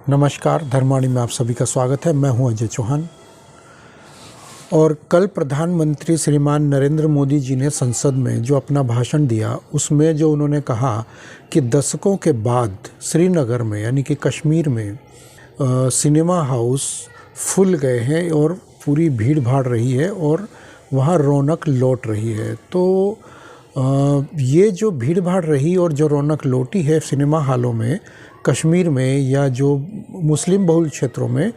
नमस्कार, धर्मवाणी में आप सभी का स्वागत है। मैं हूं अजय चौहान। और कल प्रधानमंत्री श्रीमान नरेंद्र मोदी जी ने संसद में जो अपना भाषण दिया, उसमें जो उन्होंने कहा कि दशकों के बाद श्रीनगर में यानी कि कश्मीर में सिनेमा हाउस फुल गए हैं और पूरी भीड़ भाड़ रही है और वहाँ रौनक लौट रही है। तो ये जो भीड़ भाड़ रही और जो रौनक लौटी है सिनेमा हॉलों में कश्मीर में या जो मुस्लिम बहुल क्षेत्रों में,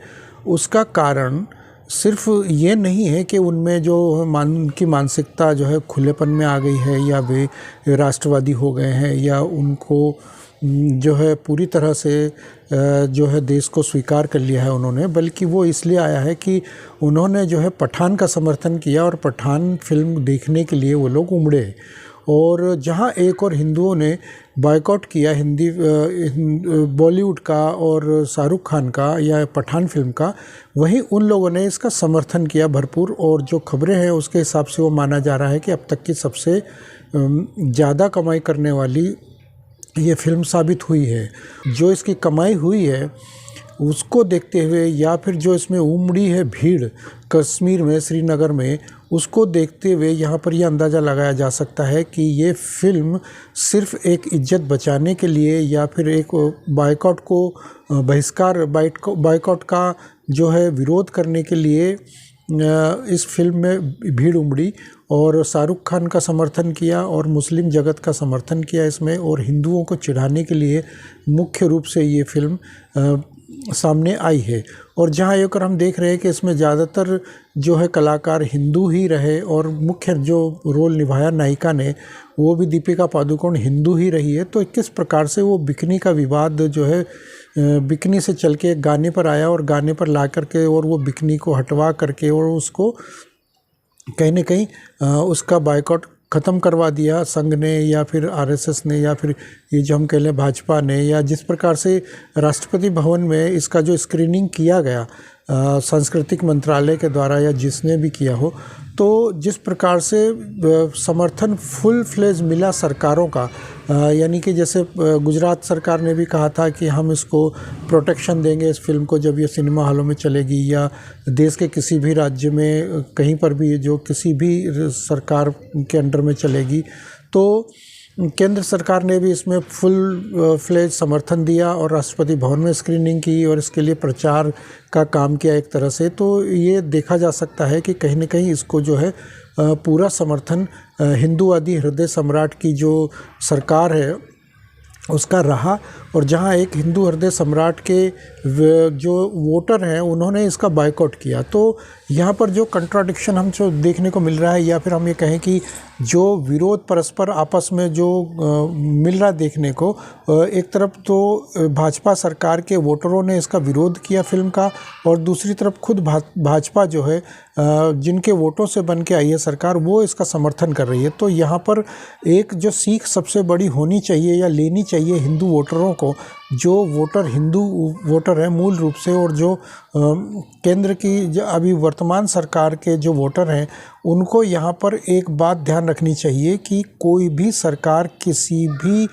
उसका कारण सिर्फ ये नहीं है कि उनमें जो उनकी मानसिकता जो है खुलेपन में आ गई है या वे राष्ट्रवादी हो गए हैं या उनको जो है पूरी तरह से जो है देश को स्वीकार कर लिया है उन्होंने, बल्कि वो इसलिए आया है कि उन्होंने जो है पठान का समर्थन किया और पठान फिल्म देखने के लिए वो लोग उमड़े। और जहाँ एक और हिंदुओं ने बॉयकॉट किया हिंदी बॉलीवुड का और शाहरुख खान का या पठान फिल्म का, वहीं उन लोगों ने इसका समर्थन किया भरपूर। और जो खबरें हैं उसके हिसाब से वो माना जा रहा है कि अब तक की सबसे ज़्यादा कमाई करने वाली ये फिल्म साबित हुई है। जो इसकी कमाई हुई है उसको देखते हुए या फिर जो इसमें उमड़ी है भीड़ कश्मीर में श्रीनगर में, उसको देखते हुए यहाँ पर यह अंदाज़ा लगाया जा सकता है कि ये फिल्म सिर्फ एक इज्जत बचाने के लिए या फिर एक बायकॉट को बायकॉट का जो है विरोध करने के लिए इस फिल्म में भीड़ उमड़ी और शाहरुख खान का समर्थन किया और मुस्लिम जगत का समर्थन किया इसमें, और हिंदुओं को चिढ़ाने के लिए मुख्य रूप से ये फिल्म सामने आई है। और जहाँ एक और हम देख रहे हैं कि इसमें ज़्यादातर जो है कलाकार हिंदू ही रहे और मुख्य जो रोल निभाया नायिका ने वो भी दीपिका पादुकोण हिंदू ही रही है। तो किस प्रकार से वो बिकनी का विवाद जो है बिकनी से चल के गाने पर आया और गाने पर ला करके और वो बिकनी को हटवा करके और उसको कहीं न कहीं उसका बायकॉट ख़त्म करवा दिया संघ ने या फिर आरएसएस ने या फिर ये जो हम कह लें भाजपा ने, या जिस प्रकार से राष्ट्रपति भवन में इसका जो स्क्रीनिंग किया गया सांस्कृतिक मंत्रालय के द्वारा या जिसने भी किया हो, तो जिस प्रकार से समर्थन फुल फ्लेज मिला सरकारों का, यानी कि जैसे गुजरात सरकार ने भी कहा था कि हम इसको प्रोटेक्शन देंगे इस फिल्म को जब ये सिनेमा हॉलों में चलेगी, या देश के किसी भी राज्य में कहीं पर भी जो किसी भी सरकार के अंडर में चलेगी, तो केंद्र सरकार ने भी इसमें फुल फ्लेज समर्थन दिया और राष्ट्रपति भवन में स्क्रीनिंग की और इसके लिए प्रचार का काम किया एक तरह से। तो ये देखा जा सकता है कि कहीं न कहीं इसको जो है पूरा समर्थन हिंदूवादी हृदय सम्राट की जो सरकार है उसका रहा। और जहां एक हिंदू हृदय सम्राट के जो वोटर हैं उन्होंने इसका बायकॉट किया, तो यहाँ पर जो कंट्राडिक्शन हम जो देखने को मिल रहा है या फिर हम ये कहें कि जो विरोध परस्पर आपस में जो मिल रहा देखने को, एक तरफ तो भाजपा सरकार के वोटरों ने इसका विरोध किया फिल्म का और दूसरी तरफ खुद भाजपा जो है जिनके वोटों से बन के आई है सरकार, वो इसका समर्थन कर रही है। तो यहाँ पर एक जो सीख सबसे बड़ी होनी चाहिए या लेनी चाहिए हिंदू वोटरों को, जो वोटर हिंदू वोटर हैं मूल रूप से, और जो केंद्र की अभी वर्तमान सरकार के जो वोटर हैं, उनको यहाँ पर एक बात ध्यान रखनी चाहिए कि कोई भी सरकार किसी भी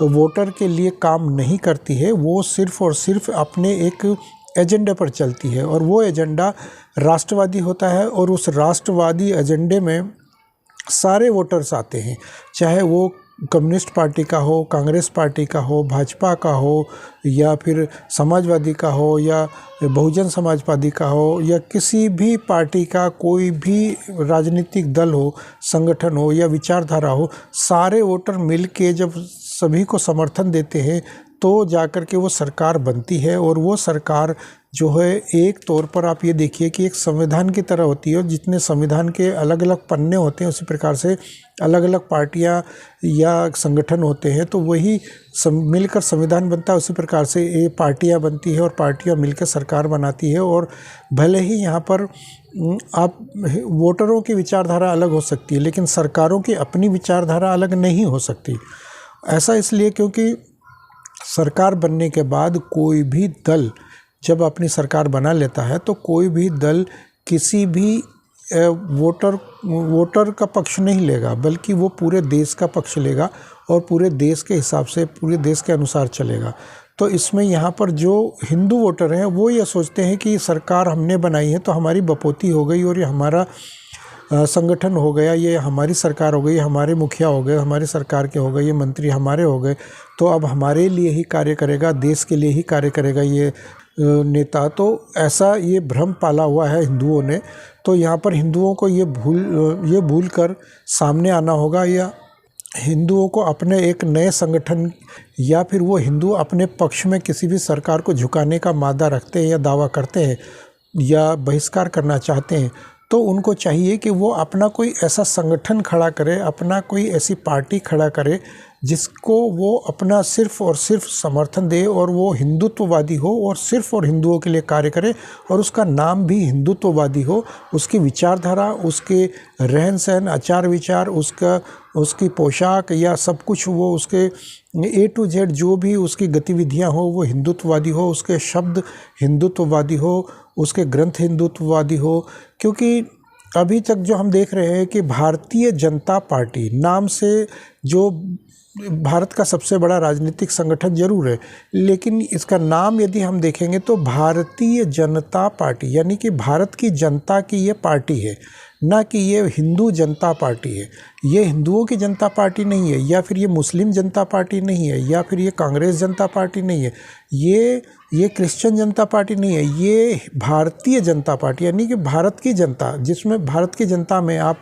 वोटर के लिए काम नहीं करती है, वो सिर्फ़ और सिर्फ अपने एक एजेंडे पर चलती है और वो एजेंडा राष्ट्रवादी होता है। और उस राष्ट्रवादी एजेंडे में सारे वोटर्स आते हैं, चाहे वो कम्युनिस्ट पार्टी का हो, कांग्रेस पार्टी का हो, भाजपा का हो, या फिर समाजवादी का हो, या बहुजन समाजवादी का हो, या किसी भी पार्टी का कोई भी राजनीतिक दल हो, संगठन हो या विचारधारा हो, सारे वोटर मिल के जब सभी को समर्थन देते हैं तो जाकर के वो सरकार बनती है। और वो सरकार जो है एक तौर पर आप ये देखिए कि एक संविधान की तरह होती है, और जितने संविधान के अलग अलग पन्ने होते हैं उसी प्रकार से अलग अलग पार्टियां या संगठन होते हैं, तो वही मिलकर संविधान बनता है। उसी प्रकार से ये पार्टियां बनती है और पार्टियां मिलकर सरकार बनाती है। और भले ही यहाँ पर आप वोटरों की विचारधारा अलग हो सकती है, लेकिन सरकारों की अपनी विचारधारा अलग नहीं हो सकती। ऐसा इसलिए क्योंकि सरकार बनने के बाद कोई भी दल जब अपनी सरकार बना लेता है तो कोई भी दल किसी भी वोटर का पक्ष नहीं लेगा, बल्कि वो पूरे देश का पक्ष लेगा और पूरे देश के हिसाब से पूरे देश के अनुसार चलेगा। तो इसमें यहाँ पर जो हिंदू वोटर हैं वो ये सोचते हैं कि सरकार हमने बनाई है तो हमारी बपौती हो गई और ये हमारा संगठन हो गया, ये हमारी सरकार हो गई, हमारे मुखिया हो गए, हमारी सरकार के हो गए, ये मंत्री हमारे हो गए, तो अब हमारे लिए ही कार्य करेगा, देश के लिए ही कार्य करेगा ये नेता। तो ऐसा ये भ्रम पाला हुआ है हिंदुओं ने। तो यहाँ पर हिंदुओं को ये भूल कर सामने आना होगा, या हिंदुओं को अपने एक नए संगठन, या फिर वो हिंदू अपने पक्ष में किसी भी सरकार को झुकाने का मादा रखते हैं या दावा करते हैं या बहिष्कार करना चाहते हैं, तो उनको चाहिए कि वो अपना कोई ऐसा संगठन खड़ा करे, अपना कोई ऐसी पार्टी खड़ा करे जिसको वो अपना सिर्फ़ और सिर्फ समर्थन दे और वो हिंदुत्ववादी हो और सिर्फ़ और हिंदुओं के लिए कार्य करे, और उसका नाम भी हिंदुत्ववादी हो। उसकी विचारधारा, उसके रहन सहन, आचार विचार, उसकी पोशाक या सब कुछ, वो उसके A to Z जो भी उसकी गतिविधियां हो वो हिंदुत्ववादी हो, उसके शब्द हिंदुत्ववादी हो, उसके ग्रंथ हिंदुत्ववादी हो। क्योंकि अभी तक जो हम देख रहे हैं कि भारतीय जनता पार्टी नाम से, जो भारत का सबसे बड़ा राजनीतिक संगठन जरूर है, लेकिन इसका नाम यदि हम देखेंगे तो भारतीय जनता पार्टी, यानी कि भारत की जनता की ये पार्टी है, ना कि ये हिंदू जनता पार्टी है। ये हिंदुओं की जनता पार्टी नहीं है, या फिर ये मुस्लिम जनता पार्टी नहीं है, या फिर ये कांग्रेस जनता पार्टी नहीं है, ये क्रिश्चियन जनता पार्टी नहीं है, ये भारतीय जनता पार्टी, यानी कि भारत की जनता, जिसमें भारत की जनता में आप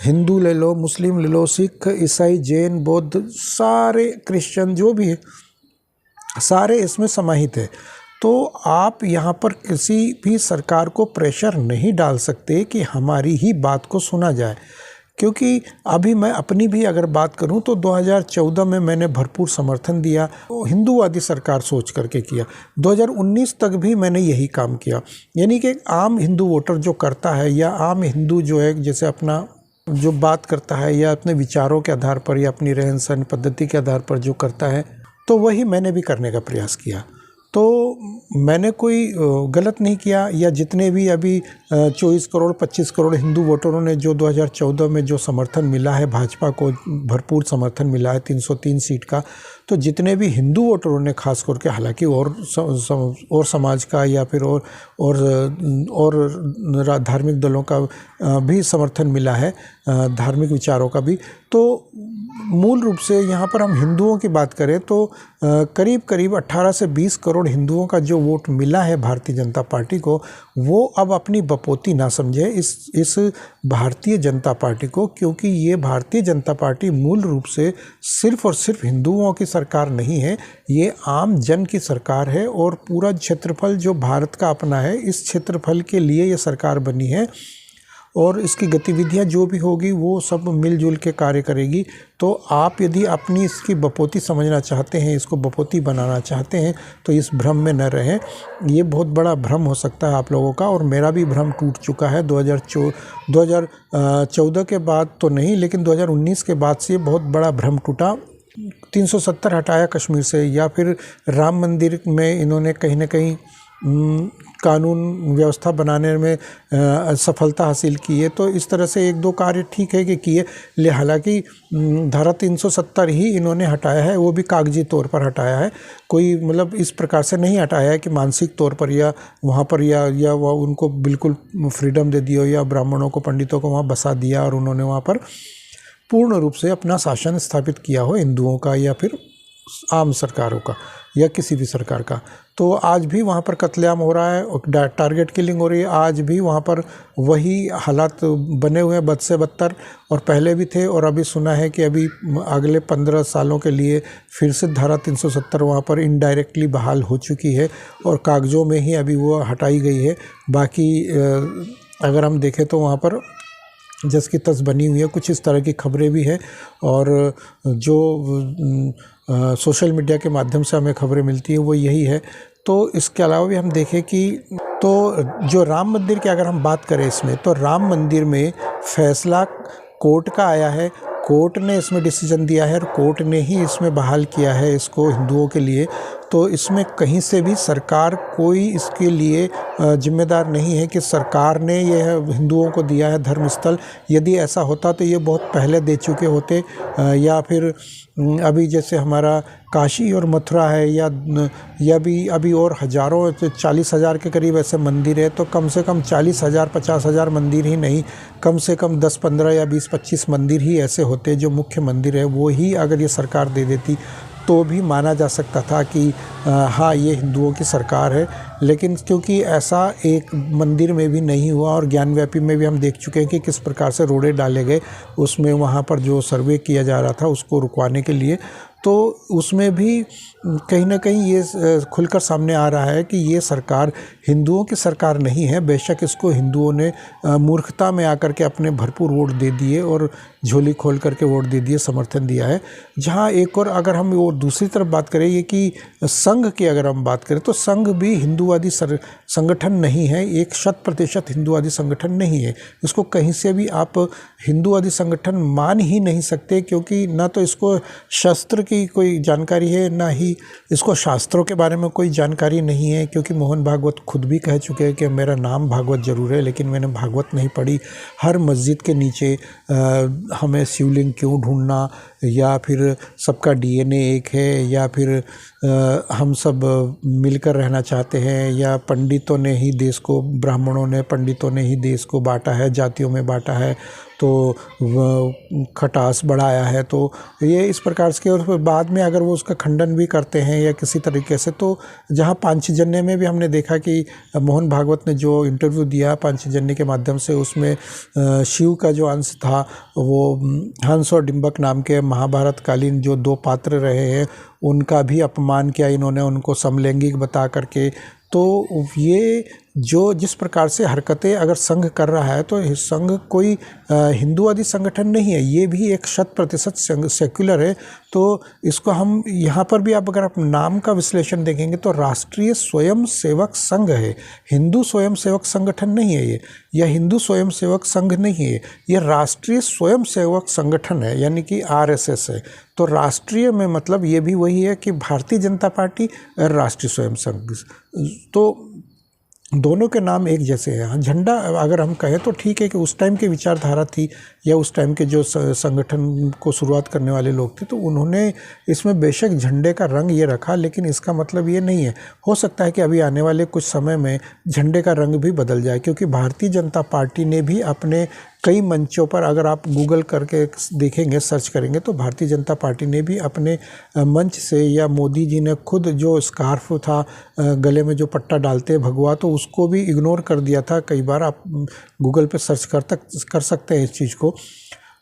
हिंदू ले लो, मुस्लिम ले लो, सिख, ईसाई, जैन, बौद्ध, सारे क्रिश्चियन जो भी है, सारे इसमें समाहित है। तो आप यहाँ पर किसी भी सरकार को प्रेशर नहीं डाल सकते कि हमारी ही बात को सुना जाए। क्योंकि अभी मैं अपनी भी अगर बात करूं तो 2014 में मैंने भरपूर समर्थन दिया, तो हिंदूवादी सरकार सोच करके किया। 2019 तक भी मैंने यही काम किया। यानी कि आम हिंदू वोटर जो करता है, या आम हिंदू जो है जैसे अपना जो बात करता है, या अपने विचारों के आधार पर या अपनी रहन सहन पद्धति के आधार पर जो करता है, तो वही मैंने भी करने का प्रयास किया। तो मैंने कोई गलत नहीं किया। या जितने भी अभी 24 करोड़ 25 करोड़ हिंदू वोटरों ने जो 2014 में जो समर्थन मिला है, भाजपा को भरपूर समर्थन मिला है 303 सीट का, तो जितने भी हिंदू वोटरों ने खास करके, हालांकि और समाज का या फिर और धार्मिक दलों का भी समर्थन मिला है, धार्मिक विचारों का भी। तो मूल रूप से यहाँ पर हम हिंदुओं की बात करें तो करीब करीब 18 से 20 करोड़ हिंदुओं का जो वोट मिला है भारतीय जनता पार्टी को, वो अब अपनी बपौती ना समझे इस भारतीय जनता पार्टी को। क्योंकि ये भारतीय जनता पार्टी मूल रूप से सिर्फ और सिर्फ हिंदुओं की सरकार नहीं है, ये आम जन की सरकार है। और पूरा क्षेत्रफल जो भारत का अपना है, इस क्षेत्रफल के लिए ये सरकार बनी है, और इसकी गतिविधियां जो भी होगी वो सब मिलजुल के कार्य करेगी। तो आप यदि अपनी इसकी बपौती समझना चाहते हैं, इसको बपौती बनाना चाहते हैं, तो इस भ्रम में न रहें। ये बहुत बड़ा भ्रम हो सकता है आप लोगों का, और मेरा भी भ्रम टूट चुका है 2014 के बाद तो नहीं, लेकिन 2019 के बाद से ये बहुत बड़ा भ्रम टूटा। 370 हटाया कश्मीर से, या फिर राम मंदिर में इन्होंने कहीं ना कहीं कानून व्यवस्था बनाने में सफलता हासिल की है। तो इस तरह से एक दो कार्य ठीक है कि किए, ले हालांकि धारा 370 ही इन्होंने हटाया है, वो भी कागजी तौर पर हटाया है, कोई मतलब इस प्रकार से नहीं हटाया है कि मानसिक तौर पर या वहाँ पर या वह उनको बिल्कुल फ्रीडम दे दिया, या ब्राह्मणों को, पंडितों को वहाँ बसा दिया और उन्होंने वहाँ पर पूर्ण रूप से अपना शासन स्थापित किया हो हिंदुओं का, या फिर आम सरकारों का, या किसी भी सरकार का। तो आज भी वहाँ पर कत्लेआम हो रहा है, टारगेट किलिंग हो रही है, आज भी वहाँ पर वही हालात बने हुए हैं, बद से बदतर, और पहले भी थे। और अभी सुना है कि अभी अगले 15 सालों के लिए फिर से धारा 370 वहाँ पर इनडायरेक्टली बहाल हो चुकी है, और कागज़ों में ही अभी वो हटाई गई है। बाकी अगर हम देखें तो वहाँ पर जस की तस बनी हुई है, कुछ इस तरह की खबरें भी हैं। और जो सोशल मीडिया के माध्यम से हमें खबरें मिलती है वो यही है। तो इसके अलावा भी हम देखें कि तो जो राम मंदिर की अगर हम बात करें इसमें, तो राम मंदिर में फैसला कोर्ट का आया है, कोर्ट ने इसमें डिसीजन दिया है, और कोर्ट ने ही इसमें बहाल किया है इसको हिंदुओं के लिए। तो इसमें कहीं से भी सरकार कोई इसके लिए जिम्मेदार नहीं है कि सरकार ने यह हिंदुओं को दिया है धर्मस्थल। यदि ऐसा होता तो ये बहुत पहले दे चुके होते, या फिर अभी जैसे हमारा काशी और मथुरा है, या भी अभी और हज़ारों 40,000 के करीब ऐसे मंदिर है, तो कम से कम 40,000 50,000 मंदिर ही नहीं, कम से कम 10-15 या 20-25 मंदिर ही ऐसे होते जो मुख्य मंदिर है, वो ही अगर ये सरकार दे देती तो भी माना जा सकता था कि हाँ ये हिंदुओं की सरकार है। लेकिन क्योंकि ऐसा एक मंदिर में भी नहीं हुआ, और ज्ञानव्यापी में भी हम देख चुके हैं कि किस प्रकार से रोड़े डाले गए, उसमें वहाँ पर जो सर्वे किया जा रहा था उसको रुकवाने के लिए, तो उसमें भी कहीं ना कहीं ये खुलकर सामने आ रहा है कि ये सरकार हिंदुओं की सरकार नहीं है। बेशक इसको हिंदुओं ने मूर्खता में आकर के अपने भरपूर वोट दे दिए और झोली खोल करके वोट दे दिए, समर्थन दिया है। जहाँ एक और अगर हम वो दूसरी तरफ बात करें, ये कि संघ की अगर हम बात करें तो संघ भी हिंदूवादी संगठन नहीं है, एक 100% हिंदूवादी संगठन नहीं है। इसको कहीं से भी आप हिंदूवादी संगठन मान ही नहीं सकते, क्योंकि ना तो इसको शस्त्र की कोई जानकारी है, ना ही इसको शास्त्रों के बारे में कोई जानकारी नहीं है। क्योंकि मोहन भागवत खुद भी कह चुके हैं कि मेरा नाम भागवत ज़रूर है लेकिन मैंने भागवत नहीं पढ़ी। हर मस्जिद के नीचे हमें शिवलिंग क्यों ढूंढना, या फिर सबका डीएनए एक है, या फिर हम सब मिलकर रहना चाहते हैं, या पंडितों ने ही देश को, ब्राह्मणों ने पंडितों ने ही देश को बांटा है, जातियों में बांटा है, तो खटास बढ़ाया है। तो ये इस प्रकार के, और बाद में अगर वो उसका खंडन भी करते हैं या किसी तरीके से, तो जहाँ पांचजन्य में भी हमने देखा कि मोहन भागवत ने जो इंटरव्यू दिया पांचजन्य के माध्यम से, उसमें शिव का जो अंश था वो हंस और डिंबक नाम के महाभारत कालीन जो 2 पात्र रहे हैं उनका भी अपमान किया इन्होंने, उनको समलैंगिक बता करके। तो ये जो जिस प्रकार से हरकतें अगर संघ कर रहा है, तो संघ कोई हिंदूवादी संगठन नहीं है, ये भी एक 100% सेक्युलर है। तो इसको हम यहाँ पर भी अगर आप नाम का विश्लेषण देखेंगे तो राष्ट्रीय स्वयंसेवक संघ है, हिंदू स्वयंसेवक संगठन नहीं है ये, या हिंदू स्वयंसेवक संघ नहीं है, ये राष्ट्रीय स्वयंसेवक संगठन है, यानी कि आरएसएस है। तो राष्ट्रीय में मतलब ये भी वही है कि भारतीय जनता पार्टी और राष्ट्रीय स्वयं संघ, तो दोनों के नाम एक जैसे हैं। झंडा अगर हम कहें तो ठीक है कि उस टाइम की विचारधारा थी, या उस टाइम के जो संगठन को शुरुआत करने वाले लोग थे, तो उन्होंने इसमें बेशक झंडे का रंग ये रखा, लेकिन इसका मतलब ये नहीं है, हो सकता है कि अभी आने वाले कुछ समय में झंडे का रंग भी बदल जाए। क्योंकि भारतीय जनता पार्टी ने भी अपने कई मंचों पर, अगर आप गूगल करके देखेंगे, सर्च करेंगे, तो भारतीय जनता पार्टी ने भी अपने मंच से, या मोदी जी ने खुद जो स्कार्फ था गले में जो पट्टा डालते हैं भगवा, तो उसको भी इग्नोर कर दिया था। कई बार आप गूगल पे सर्च कर सकते हैं इस चीज़ को।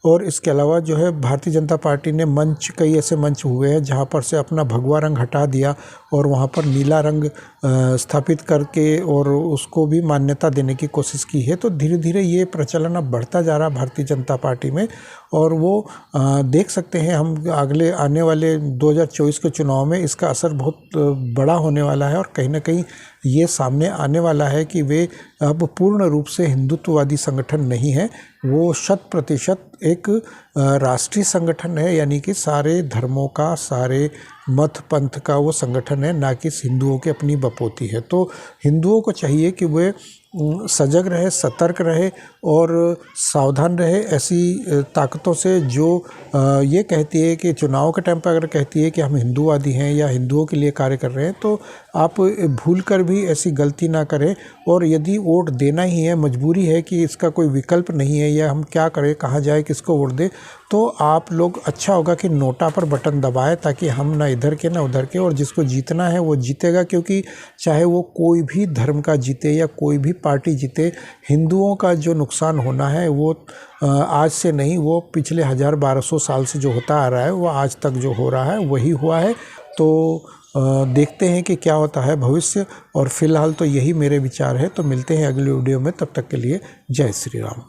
और इसके अलावा जो है भारतीय जनता पार्टी ने कई ऐसे मंच हुए हैं जहाँ पर से अपना भगवा रंग हटा दिया और वहाँ पर नीला रंग स्थापित करके और उसको भी मान्यता देने की कोशिश की है। तो धीरे धीरे ये प्रचलन अब बढ़ता जा रहा भारतीय जनता पार्टी में, और वो देख सकते हैं हम अगले आने वाले 2024 के चुनाव में इसका असर बहुत बड़ा होने वाला है। और कहीं ना कहीं ये सामने आने वाला है कि वे अब पूर्ण रूप से हिंदुत्ववादी संगठन नहीं है, वो 100% एक राष्ट्रीय संगठन है, यानी कि सारे धर्मों का, सारे मत पंथ का वो संगठन है, ना कि हिंदुओं की अपनी बपोती है। तो हिंदुओं को चाहिए कि वे सजग रहे, सतर्क रहे और सावधान रहे ऐसी ताकतों से जो ये कहती है कि चुनाव के टाइम पर अगर कहती है कि हम हिंदूवादी हैं या हिंदुओं के लिए कार्य कर रहे हैं, तो आप भूल कर भी ऐसी गलती ना करें। और यदि वोट देना ही है, मजबूरी है कि इसका कोई विकल्प नहीं है, या हम क्या करें, कहाँ जाए, किसको वोट दें, तो आप लोग अच्छा होगा कि नोटा पर बटन दबाएं, ताकि हम ना इधर के ना उधर के, और जिसको जीतना है वो जीतेगा। क्योंकि चाहे वो कोई भी धर्म का जीते या कोई भी पार्टी जीते, हिंदुओं का जो नुकसान होना है वो आज से नहीं, वो पिछले 1000-1200 साल से जो होता आ रहा है, वो आज तक जो हो रहा है वही हुआ है। तो देखते हैं कि क्या होता है भविष्य, और फिलहाल तो यही मेरे विचार है। तो मिलते हैं अगले वीडियो में, तब तक के लिए जय श्री राम।